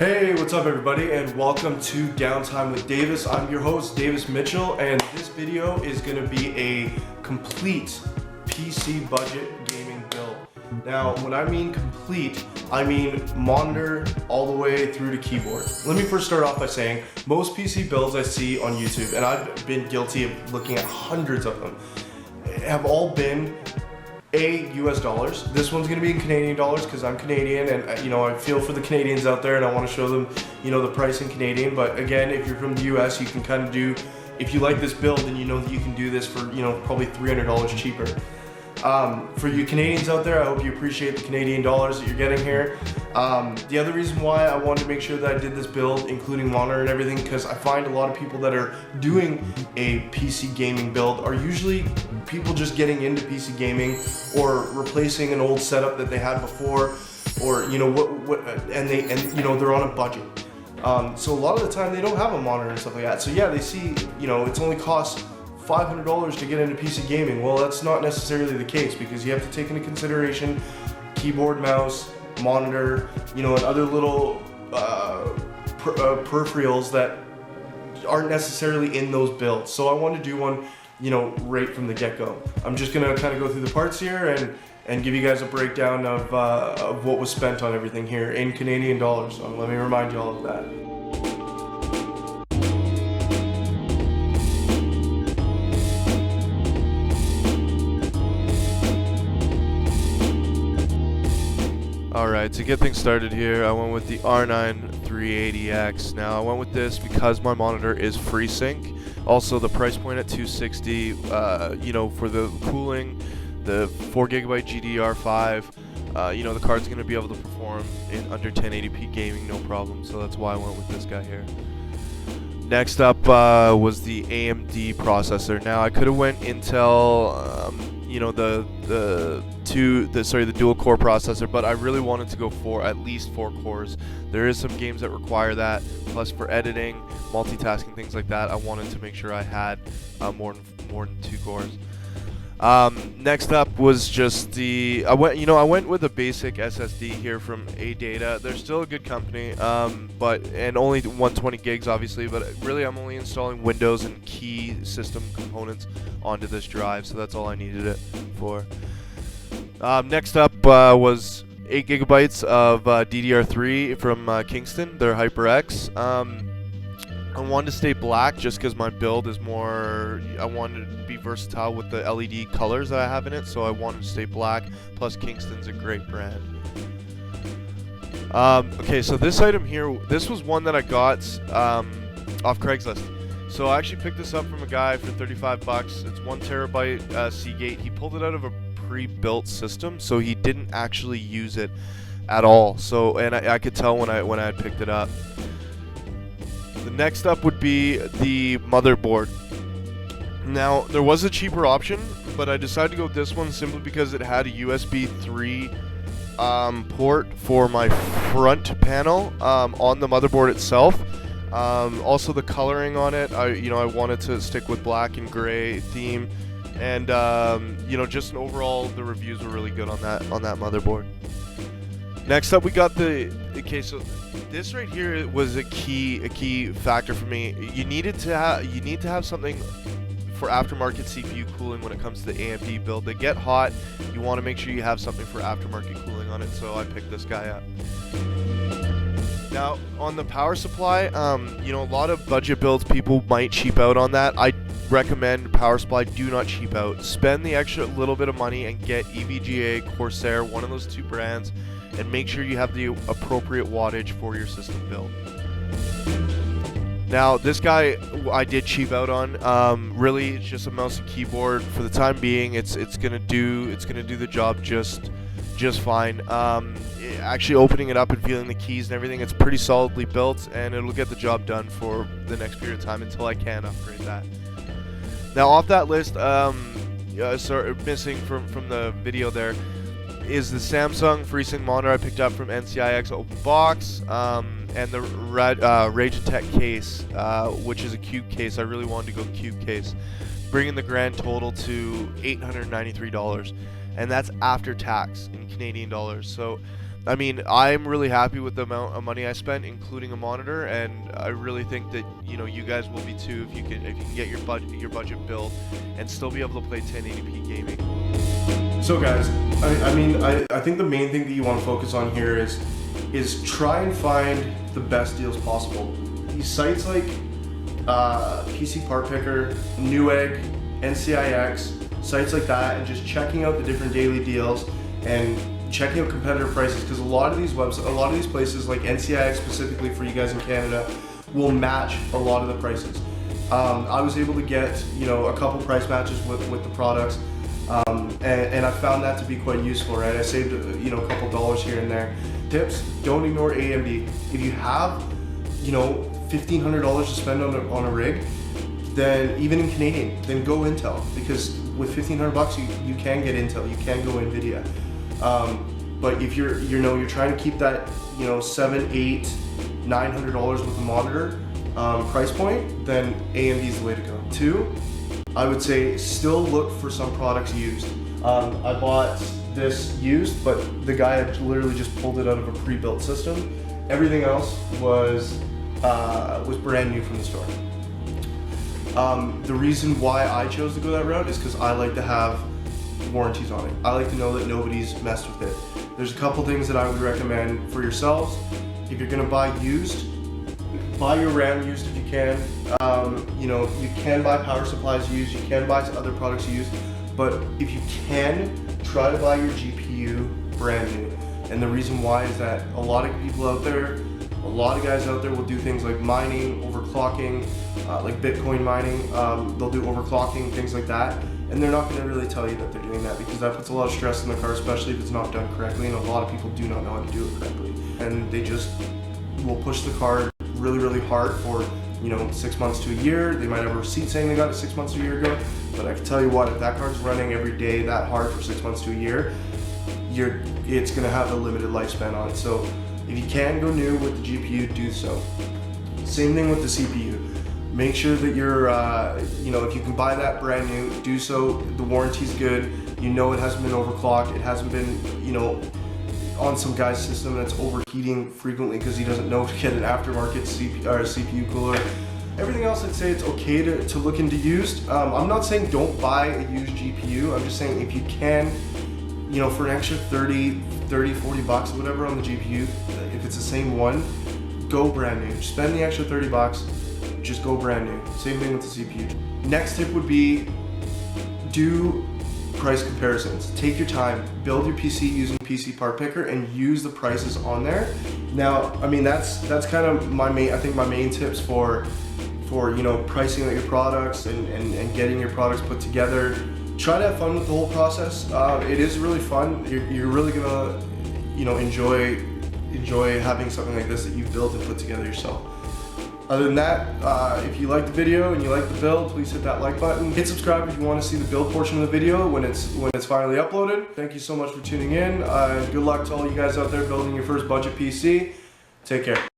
Hey, what's up everybody, and welcome to Downtime with Davis. I'm your host, Davis Mitchell, and this video is going to be a complete PC budget gaming build. Now, when I mean complete, I mean monitor all the way through to keyboard. Let me first start off by saying, most PC builds I see on YouTube, and I've been guilty of looking at hundreds of them, have all been US dollars. This one's gonna be in Canadian dollars because I'm Canadian, and I feel for the Canadians out there and I want to show them the price in Canadian. But again, if you're from the US, you can kind of do, if you like this build, then you know that you can do this for probably $300 cheaper. For you Canadians out there, I hope you appreciate the Canadian dollars that you're getting here. The other reason why I wanted to make sure that I did this build, including monitor and everything, because I find a lot of people that are doing a PC gaming build are usually people just getting into PC gaming or replacing an old setup that they had before, or they're on a budget. So a lot of the time they don't have a monitor and stuff like that. So yeah, they see it's only costs $500 to get into PC gaming. Well, that's not necessarily the case, because you have to take into consideration keyboard, mouse, monitor, and other little peripherals that aren't necessarily in those builds. So I want to do one, right from the get-go. I'm just gonna kind of go through the parts here and give you guys a breakdown of what was spent on everything here in Canadian dollars. So let me remind you all of that. Alright, to get things started here, I went with the R9 380X. Now, I went with this because my monitor is FreeSync. Also, the price point at $260, for the cooling, the 4GB GDR5, the card's going to be able to perform in under 1080p gaming, no problem. So that's why I went with this guy here. Next up was the AMD processor. Now, I could have went Intel, the dual core processor, but I really wanted to go at least 4 cores. There is some games that require that, plus for editing, multitasking, things like that, I wanted to make sure I had more than 2 cores. Next up was just I went with a basic SSD here from ADATA. They're still a good company, and only 120 gigs obviously, but really I'm only installing Windows and key system components onto this drive, so that's all I needed it for. Next up was 8 gigabytes of DDR3 from Kingston. They're HYPERX. I wanted to stay black just because my build is more, I wanted to be versatile with the LED colors that I have in it, so I wanted to stay black, plus Kingston's a great brand. Okay, so this item here, this was one that I got off Craigslist. So I actually picked this up from a guy for 35 bucks. It's 1 terabyte Seagate. He pulled it out of a pre-built system, so he didn't actually use it at all. So, and I could tell when I had picked it up. The next up would be the motherboard. Now, there was a cheaper option, but I decided to go with this one simply because it had a USB 3 port for my front panel on the motherboard itself. Also, the coloring on it, I wanted to stick with black and gray theme, and just overall, the reviews were really good on that motherboard. Next up, we got so this right here was a key factor for me. You need to have something for aftermarket CPU cooling when it comes to the AMD build. They get hot. You want to make sure you have something for aftermarket cooling on it, so I picked this guy up. Now, on the power supply, a lot of budget builds, people might cheap out on that. I recommend power supply, do not cheap out. Spend the extra little bit of money and get EVGA, Corsair, one of those 2 brands, and make sure you have the appropriate wattage for your system build. Now, this guy I did cheap out on. Really, it's just a mouse and keyboard. For the time being, it's gonna do the job just fine. Actually, opening it up and feeling the keys and everything, it's pretty solidly built, and it'll get the job done for the next period of time until I can upgrade that. Now, off that list, missing from the video there, is the Samsung FreeSync monitor I picked up from NCIX Open Box, and the Raijintek case, which is a cube case. I really wanted to go cube case, bringing the grand total to $893, and that's after tax in Canadian dollars. So I mean, I'm really happy with the amount of money I spent, including a monitor, and I really think that, you know, you guys will be too if you can get your budget built and still be able to play 1080p gaming. So guys, I think the main thing that you want to focus on here is try and find the best deals possible. These sites like PC Part Picker, Newegg, NCIX, sites like that, and just checking out the different daily deals and checking out competitor prices, because a lot of these places like NCIX specifically for you guys in Canada will match a lot of the prices. I was able to get, you know, a couple price matches with the products, and I found that to be quite useful, right? I saved, you know, a couple dollars here and there. Tips: don't ignore AMD. If you have, you know, $1,500 to spend on a rig, then even in Canadian, then go Intel, because with $1,500 you can get Intel, you can go NVIDIA. But if you're trying to keep that, you know, $700, $800, $900 with a monitor price point, then AMD is the way to go. 2, I would say still look for some products used. I bought this used, but the guy had literally just pulled it out of a pre-built system. Everything else was brand new from the store. The reason why I chose to go that route is because I like to have warranties on it. I like to know that nobody's messed with it. There's a couple things that I would recommend for yourselves. If you're gonna buy used, buy your RAM used if you can. You know, you can buy power supplies used, you can buy other products used, but if you can, try to buy your GPU brand new. And the reason why is that a lot of people out there, a lot of guys out there will do things like mining, overclocking, like Bitcoin mining. They'll do overclocking, things like that. And they're not going to really tell you that they're doing that, because that puts a lot of stress in the car, especially if it's not done correctly. And a lot of people do not know how to do it correctly. And they just will push the car really, really hard for, you know, 6 months to a year. They might have a receipt saying they got it 6 months to a year ago. But I can tell you what, if that car's running every day that hard for 6 months to a year, it's going to have a limited lifespan on it. So if you can go new with the GPU, do so. Same thing with the CPU. Make sure that you're, you know, if you can buy that brand new, do so. The warranty's good. You know it hasn't been overclocked. It hasn't been, you know, on some guy's system that's overheating frequently because he doesn't know to get an aftermarket CPU cooler. Everything else, I'd say it's okay to look into used. I'm not saying don't buy a used GPU. I'm just saying if you can, you know, for an extra 30, 40 bucks or whatever on the GPU, if it's the same one, go brand new. Spend the extra 30 bucks, just go brand new. Same thing with the CPU. Next tip would be do price comparisons. Take your time, build your PC using PC Part Picker and use the prices on there. Now, I mean, that's kind of my main tips for you know, pricing out your products and getting your products put together. Try to have fun with the whole process. It is really fun. You're really gonna, you know, enjoy having something like this that you've built and put together yourself. Other than that, if you like the video and you like the build, please hit that like button. Hit subscribe if you want to see the build portion of the video when it's finally uploaded. Thank you so much for tuning in. Good luck to all you guys out there building your first budget PC. Take care.